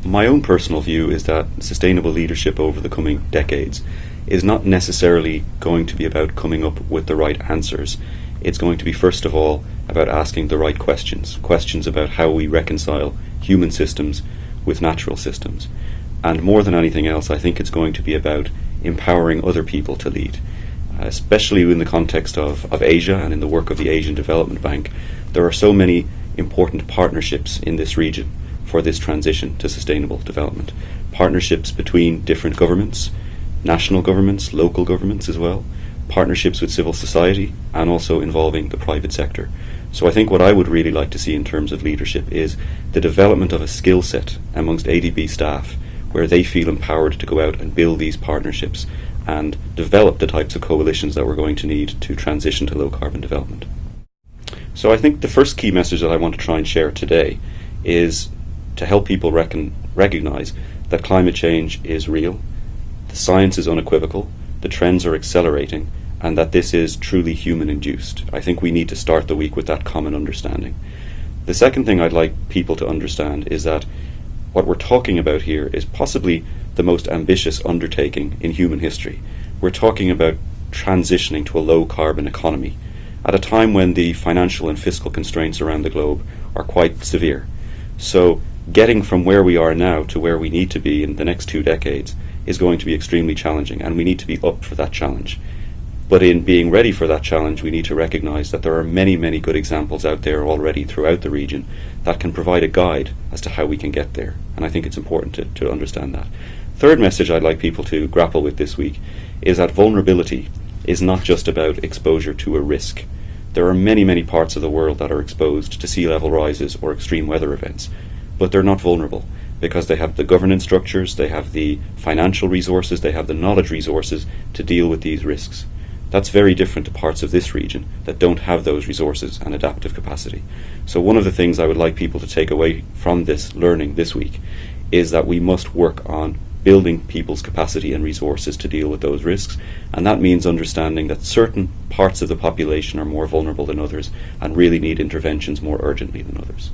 My own personal view is that sustainable leadership over the coming decades is not necessarily going to be about coming up with the right answers. It's going to be, first of all, about asking the right questions, questions about how we reconcile human systems with natural systems. And more than anything else, I think it's going to be about empowering other people to lead. Especially in the context of Asia and in the work of the Asian Development Bank, there are so many important partnerships in this region for this transition to sustainable development. Partnerships between different governments, national governments, local governments as well, partnerships with civil society, and also involving the private sector. So I think what I would really like to see in terms of leadership is the development of a skill set amongst ADB staff where they feel empowered to go out and build these partnerships and develop the types of coalitions that we're going to need to transition to low carbon development. So I think the first key message that I want to try and share today is to help people recognize that climate change is real, the science is unequivocal, the trends are accelerating, and that this is truly human-induced. I think we need to start the week with that common understanding. The second thing I'd like people to understand is that what we're talking about here is possibly the most ambitious undertaking in human history. We're talking about transitioning to a low-carbon economy at a time when the financial and fiscal constraints around the globe are quite severe. So getting from where we are now to where we need to be in the next 2 decades is going to be extremely challenging, and we need to be up for that challenge. But in being ready for that challenge, we need to recognize that there are many, many good examples out there already throughout the region that can provide a guide as to how we can get there. And I think it's important to understand that. Third message I'd like people to grapple with this week is that vulnerability is not just about exposure to a risk. There are many, many parts of the world that are exposed to sea level rises or extreme weather events, but they're not vulnerable because they have the governance structures, they have the financial resources, they have the knowledge resources to deal with these risks. That's very different to parts of this region that don't have those resources and adaptive capacity. So one of the things I would like people to take away from this learning this week is that we must work on building people's capacity and resources to deal with those risks, and that means understanding that certain parts of the population are more vulnerable than others and really need interventions more urgently than others.